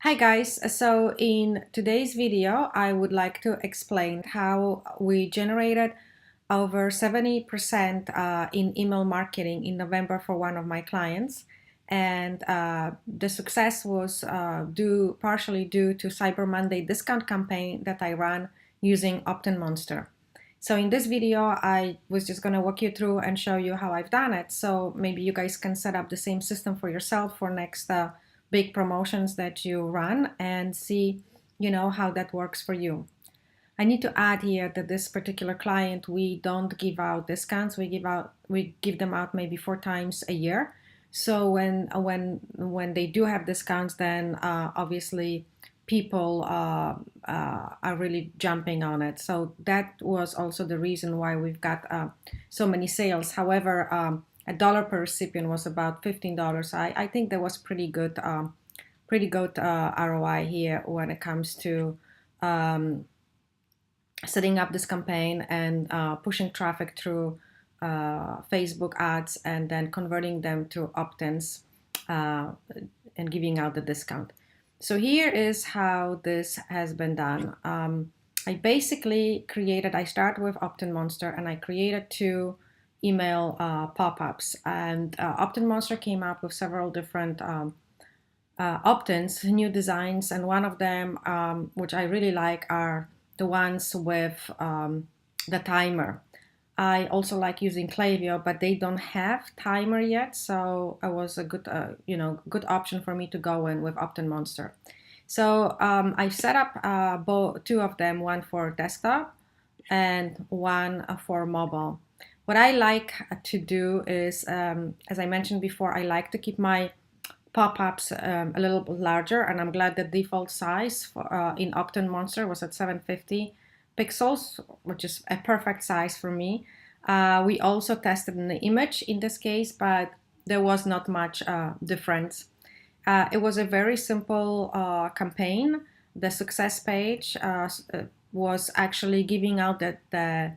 Hi guys, so in today's video I would like to explain how we generated over 70% in email marketing in November for one of my clients, and the success was partially due to Cyber Monday discount campaign that I ran using Opt-in Monster. So in this video I was just going to walk you through and show you how I've done it, so maybe you guys can set up the same system for yourself for next big promotions that you run and see, how that works for you. I need to add here that this particular client, we don't give out discounts. We give them out maybe 4 times a year. So when they do have discounts, then obviously people are really jumping on it. So that was also the reason why we've got so many sales. However, a dollar per recipient was about $15. I think that was pretty good ROI here when it comes to setting up this campaign and pushing traffic through Facebook ads and then converting them to opt-ins and giving out the discount. So here is how this has been done. I start with Opt-in Monster and I created 2 email pop-ups, and Opt-in Monster came up with several different opt-ins, new designs, and one of them, which I really like, are the ones with the timer. I also like using Klaviyo, but they don't have timer yet, so it was a good option for me to go in with Opt-in Monster. So I set up both 2 of them, one for desktop and one for mobile. What I like to do is, as I mentioned before, I like to keep my pop-ups a little bit larger, and I'm glad the default size in Opt-in Monster was at 750 pixels, which is a perfect size for me. We also tested an image in this case, but there was not much difference. It was a very simple campaign. The success page was actually giving out the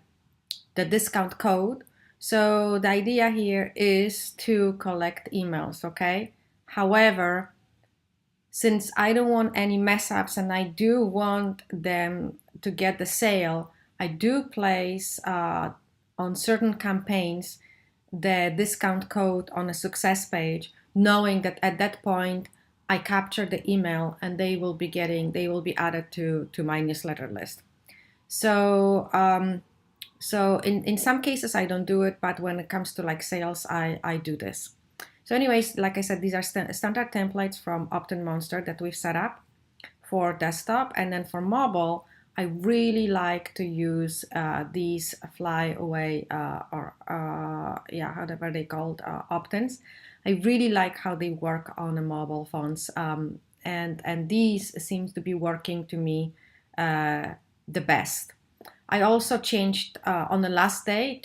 discount code. So the idea here is to collect emails, okay? However, since I don't want any mess ups and I do want them to get the sale, I do place on certain campaigns the discount code on a success page, knowing that at that point I capture the email and they will be added to my newsletter list. So in some cases I don't do it, but when it comes to like sales, I do this. So anyways, like I said, these are standard templates from Opt-in Monster that we've set up for desktop. And then for mobile, I really like to use these flyaway however they called, opt-ins. I really like how they work on the mobile phones. And these seems to be working to me the best. I also changed on the last day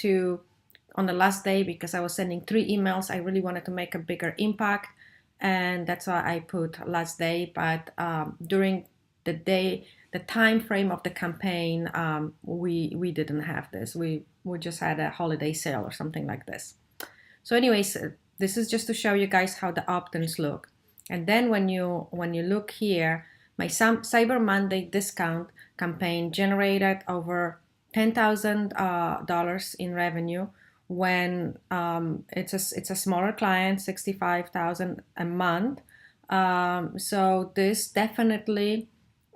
because I was sending 3 emails. I really wanted to make a bigger impact, and that's why I put last day. But during the time frame of the campaign, we didn't have this. We just had a holiday sale or something like this. So anyways, this is just to show you guys how the opt-ins look. And then when you look here, my Cyber Monday discount campaign generated over $10,000 in revenue when it's a smaller client, 65,000 a month. So this definitely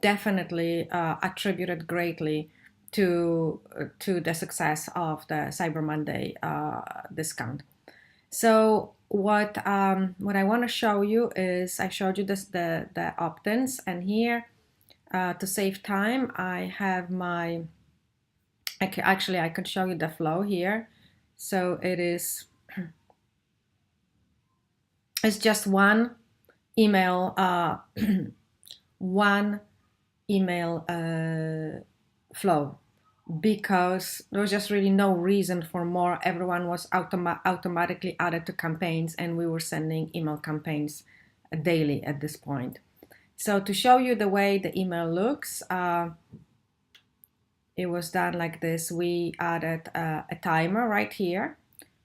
attributed greatly to the success of the Cyber Monday discount. So what I want to show you is, I showed you the opt-ins, and here to save time, I have I could show you the flow here. So it's just one email one email flow, because there was just really no reason for more. Everyone was automatically added to campaigns, and we were sending email campaigns daily at this point. So to show you the way the email looks, it was done like this. We added a timer right here,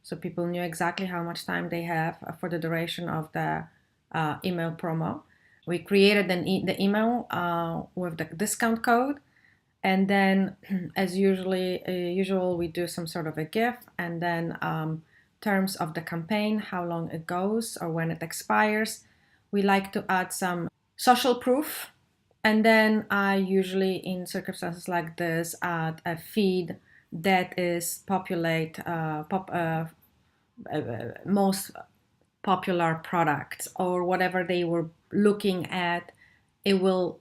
so people knew exactly how much time they have for the duration of the email promo. We created the email with the discount code, and then as usual, we do some sort of a GIF, and then terms of the campaign, how long it goes or when it expires. We like to add some social proof, and then I usually, in circumstances like this, add a feed that is most popular products or whatever they were looking at. It will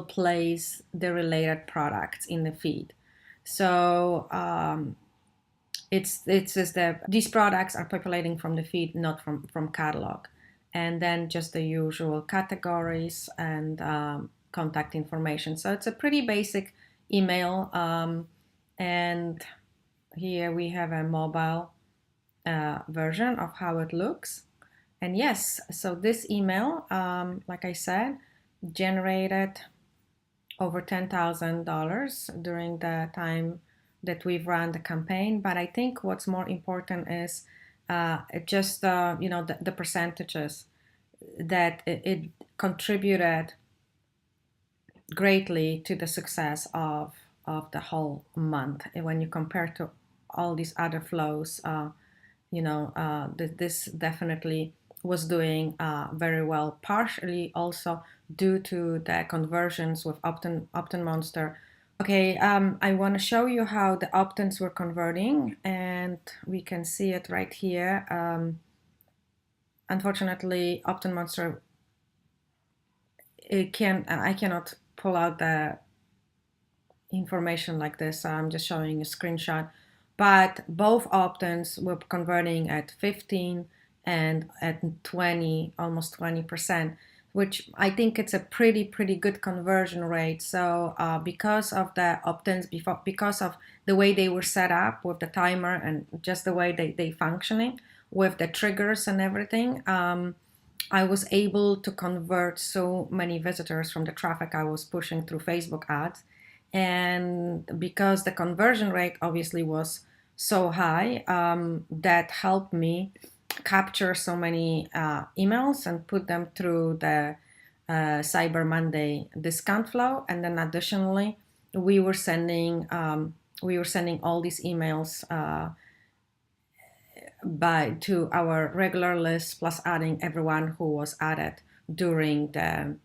place the related products in the feed. So it's just that these products are populating from the feed, not from catalog. And then just the usual categories and contact information. So it's a pretty basic email. And here we have a mobile version of how it looks. And yes, so this email, like I said, generated over $10,000 during the time that we've run the campaign. But I think what's more important is just the percentages that it contributed greatly to the success of the whole month. And when you compare to all these other flows, this definitely was doing very well, partially also due to the conversions with Opt-in Monster. Okay, I want to show you how the opt-ins were converting, and we can see it right here. Unfortunately, Opt-in Monster, I cannot pull out the information like this. So I'm just showing a screenshot. But both opt-ins were converting at 15 and at 20, almost 20%, which I think it's a pretty good conversion rate. So because of the opt-ins, because of the way they were set up with the timer and just the way they functioning with the triggers and everything, I was able to convert so many visitors from the traffic I was pushing through Facebook ads. And because the conversion rate obviously was so high, that helped me capture so many emails and put them through the Cyber Monday discount flow. And then additionally, we were sending all these emails to our regular list, plus adding everyone who was added during the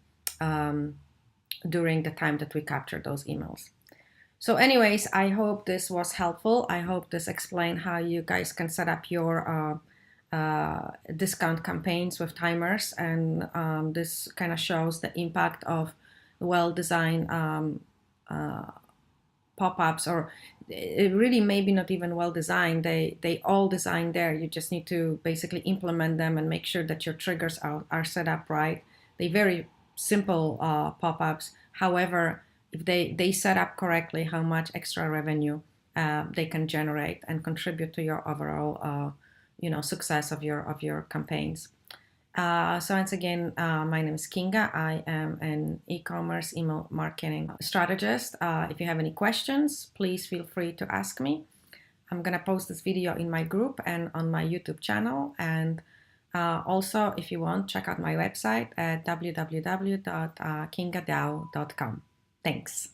time that we captured those emails. So anyways, I hope this was helpful. I hope this explained how you guys can set up your discount campaigns with timers, and this kind of shows the impact of well-designed pop-ups, or it really maybe not even well-designed. They all designed there. You just need to basically implement them and make sure that your triggers are set up right. They very simple pop-ups. However, if they set up correctly, how much extra revenue they can generate and contribute to your overall success of your campaigns. So once again, my name is Kinga. I am an e-commerce email marketing strategist. If you have any questions, please feel free to ask me. I'm gonna post this video in my group and on my YouTube channel. And also, if you want, check out my website at www.kingadao.com. Thanks.